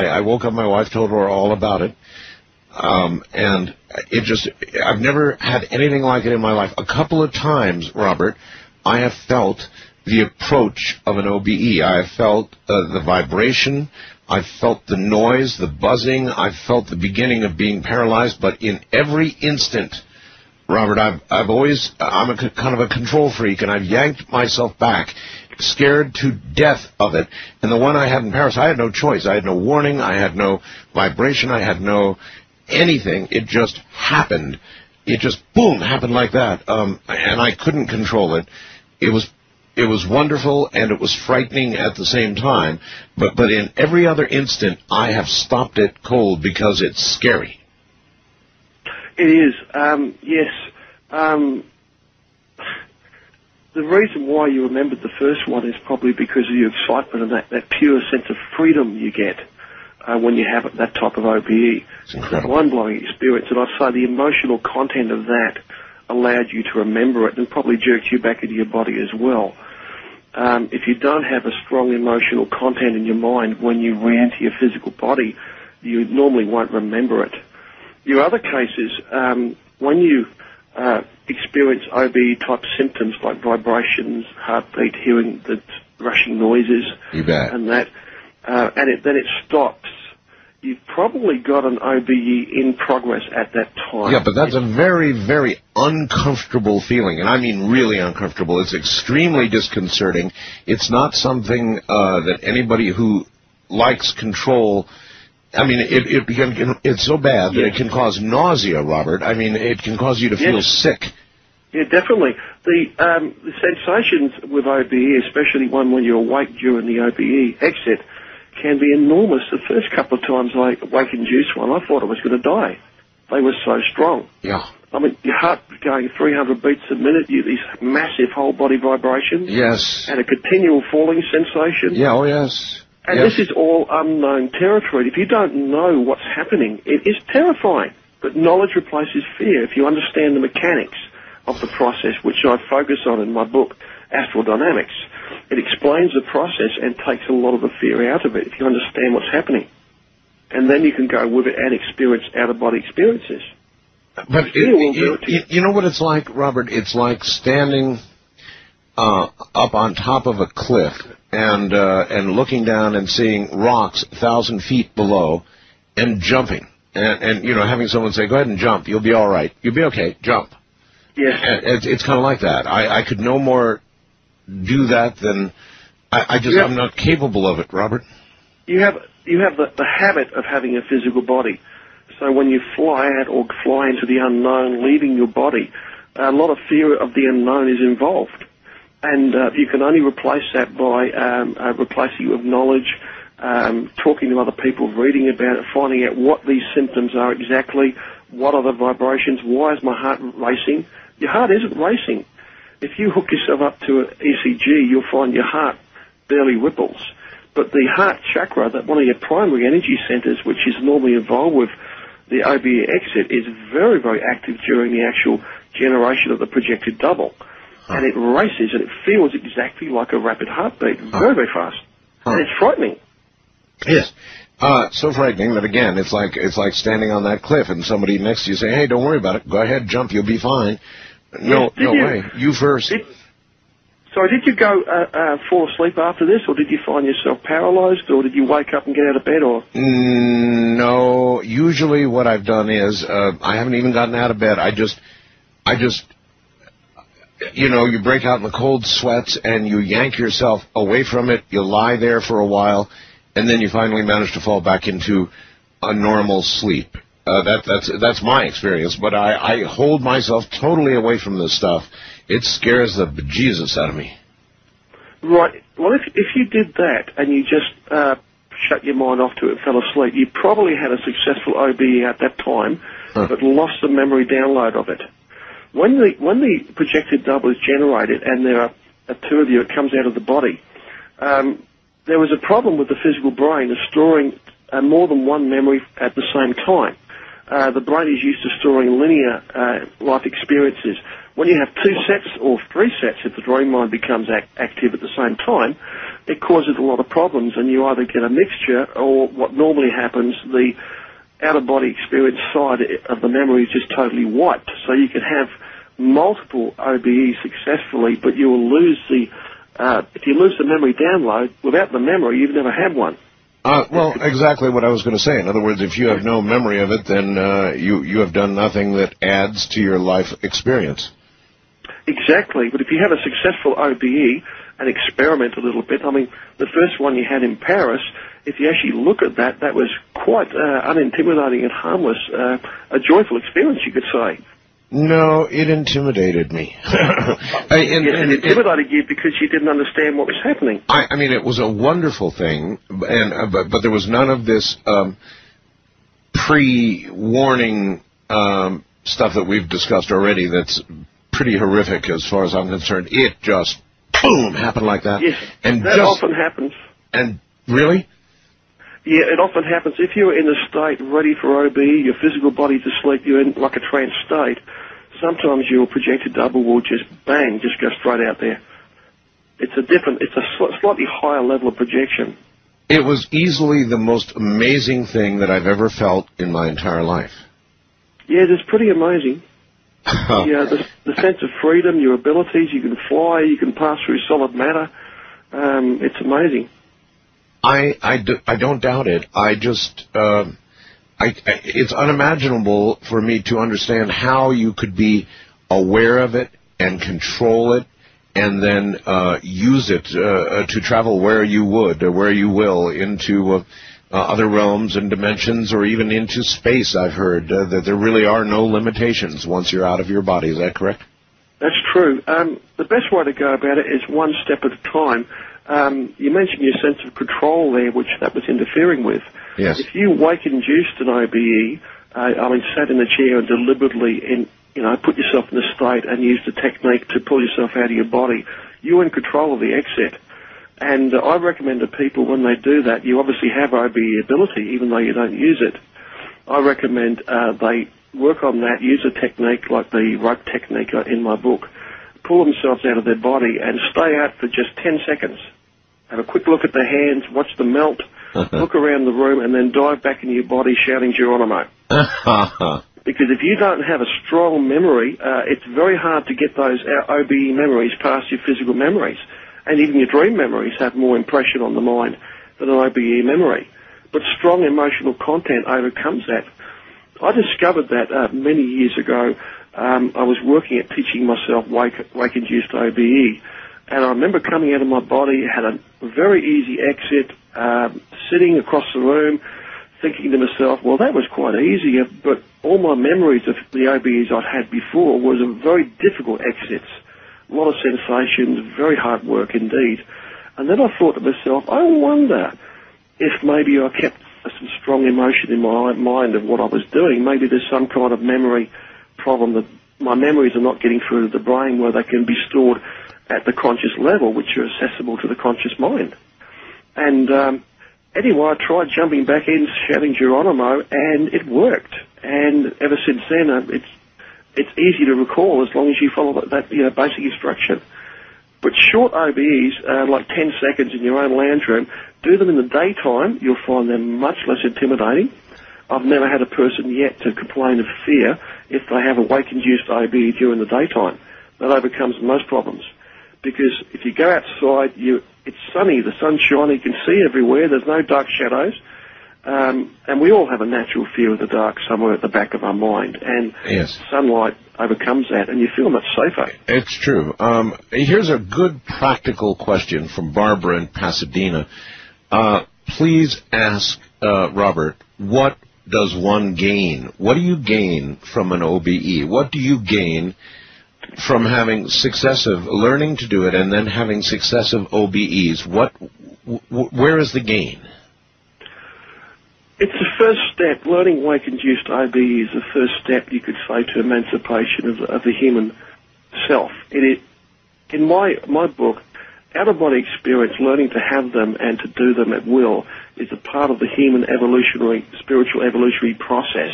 I woke up, my wife told her all about it. And I've never had anything like it in my life. A couple of times, Robert, I have felt the approach of an OBE. I have felt the vibration. I've felt the noise, the buzzing. I've felt the beginning of being paralyzed. But in every instant, Robert, I'm kind of a control freak, and I've yanked myself back, scared to death of it. And the one I had in Paris, I had no choice. I had no warning. I had no vibration. I had no anything. It just happened. It just, boom, happened like that. And I couldn't control it. It was wonderful, and it was frightening at the same time. But in every other instant, I have stopped it cold because it's scary. It is, yes. The reason why you remembered the first one is probably because of your excitement and that pure sense of freedom you get when you have that type of OBE. It's incredible. It's a mind-blowing experience, and I'd say the emotional content of that allowed you to remember it and probably jerked you back into your body as well. If you don't have a strong emotional content in your mind when you re-enter your physical body, you normally won't remember it. Your other cases, when you experience OBE-type symptoms like vibrations, heartbeat, hearing the rushing noises, you bet, and that, then it stops, you've probably got an OBE in progress at that time. Yeah, but that's a very, very uncomfortable feeling, and I mean really uncomfortable. It's extremely disconcerting. It's not something that anybody who likes control, I mean, it's so bad that it can cause nausea, Robert. I mean, it can cause you to feel sick. Yeah, definitely. The sensations with OBE, especially one when you're awake during the OBE exit, can be enormous. The first couple of times I wake-induced one, I thought I was going to die. They were so strong. Yeah. I mean, your heart was going 300 beats a minute, these massive whole-body vibrations. Yes. And a continual falling sensation. Yeah, oh yes. And this is all unknown territory. If you don't know what's happening, it is terrifying. But knowledge replaces fear. If you understand the mechanics of the process, which I focus on in my book, Astral Dynamics, it explains the process and takes a lot of the fear out of it if you understand what's happening. And then you can go with it and experience out-of-body experiences. But you know what it's like, Robert? It's like standing up on top of a cliff and looking down and seeing rocks 1,000 feet below and jumping. And you know, having someone say, go ahead and jump. You'll be all right. You'll be okay. Jump. Yes. It's kind of like that. I could no more do that than I'm not capable of it, Robert. You have the habit of having a physical body. So when you fly out or fly into the unknown, leaving your body, a lot of fear of the unknown is involved. And you can only replace that by replacing it with knowledge, talking to other people, reading about it, finding out what these symptoms are exactly, what are the vibrations, why is my heart racing. Your heart isn't racing. If you hook yourself up to an ECG, you'll find your heart barely ripples. But the heart chakra, that one of your primary energy centers, which is normally involved with the OBE exit, is very, very active during the actual generation of the projected double. And it races, and it feels exactly like a rapid heartbeat, very, very fast. And it's frightening. Yes. So frightening that, again, it's like standing on that cliff and somebody next to you saying, hey, don't worry about it. Go ahead, jump, you'll be fine. No way. You first. Did you go fall asleep after this, or did you find yourself paralyzed, or did you wake up and get out of bed, or? No. Usually what I've done is, I haven't even gotten out of bed. I just, you know, you break out in the cold sweats and you yank yourself away from it. You lie there for a while, and then you finally manage to fall back into a normal sleep. That's my experience, but I hold myself totally away from this stuff. It scares the bejesus out of me. Right. Well, if you did that and you just shut your mind off to it and fell asleep, you probably had a successful OBE at that time, but lost the memory download of it. When the projected double is generated and there are two of you, it comes out of the body, there was a problem with the physical brain of storing more than one memory at the same time. the brain is used to storing linear life experiences. When you have two sets or three sets, if the dream mind becomes active at the same time, it causes a lot of problems, and you either get a mixture, or what normally happens, the out-of-body experience side of the memory is just totally wiped. So you can have multiple OBEs successfully, but you will lose if you lose the memory download, without the memory, you've never had one. Well, exactly what I was going to say. In other words, if you have no memory of it, then you have done nothing that adds to your life experience. Exactly, but if you have a successful OBE and experiment a little bit, I mean, the first one you had in Paris, if you actually look at that, that was quite unintimidating and harmless, a joyful experience, you could say. No, it intimidated me. It intimidated you because you didn't understand what was happening. I mean, it was a wonderful thing, and but there was none of this pre-warning stuff that we've discussed already that's pretty horrific as far as I'm concerned. It just, boom, happened like that. Yes, and that often happens. And really? Yeah, it often happens. If you're in a state ready for OB, your physical body's asleep, you're in like a trance state, sometimes your projected double will just bang, just go straight out there. It's a slightly higher level of projection. It was easily the most amazing thing that I've ever felt in my entire life. Yeah, it's pretty amazing. Yeah, the sense of freedom, your abilities, you can fly, you can pass through solid matter. It's amazing. I don't doubt it. I just, it's unimaginable for me to understand how you could be aware of it and control it and then use it to travel where you would or where you will into other realms and dimensions or even into space. I've heard that there really are no limitations once you're out of your body. Is that correct? That's true. The best way to go about it is one step at a time. You mentioned your sense of control there, which that was interfering with. Yes. If you wake-induced an OBE, sat in the chair and deliberately, put yourself in a state and used a technique to pull yourself out of your body, you're in control of the exit. And I recommend to people when they do that, you obviously have OBE ability, even though you don't use it. I recommend they work on that, use a technique like the rope technique in my book, pull themselves out of their body and stay out for just 10 seconds. Have a quick look at the hands, watch them melt, look around the room, and then dive back into your body shouting Geronimo. Because if you don't have a strong memory, it's very hard to get those OBE memories past your physical memories. And even your dream memories have more impression on the mind than an OBE memory. But strong emotional content overcomes that. I discovered that many years ago. I was working at teaching myself wake-induced OBE, and I remember coming out of my body, had a very easy exit, sitting across the room, thinking to myself, well, that was quite easy, but all my memories of the OBEs I'd had before was a very difficult exits, a lot of sensations, very hard work indeed. And then I thought to myself, I wonder if maybe I kept some strong emotion in my mind of what I was doing. Maybe there's some kind of memory problem that my memories are not getting through to the brain where they can be stored at the conscious level, which are accessible to the conscious mind. And anyway, I tried jumping back in, shouting Geronimo, and it worked. And ever since then, it's easy to recall as long as you follow that basic instruction. But short OBEs, like 10 seconds in your own lounge room, do them in the daytime. You'll find them much less intimidating. I've never had a person yet to complain of fear if they have a wake-induced OBE during the daytime. That overcomes most problems. Because if you go outside, it's sunny, the sun's shining, you can see everywhere, there's no dark shadows. And we all have a natural fear of the dark somewhere at the back of our mind. And yes. Sunlight overcomes that, and you feel much safer. It's true. Here's a good practical question from Barbara in Pasadena. Please ask Robert, what does one gain? What do you gain from an OBE? What do you gain from having learning to do it and then having successive OBEs? Where is the gain? It's the first step. Learning wake-induced OBE is the first step, you could say, to emancipation of the human self. In my book, out-of-body experience, learning to have them and to do them at will, is a part of the human spiritual evolutionary process.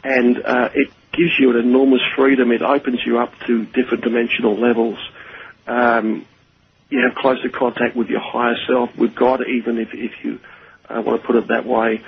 and it gives you an enormous freedom. It opens you up to different dimensional levels. You have closer contact with your higher self, with God, even if you want to put it that way.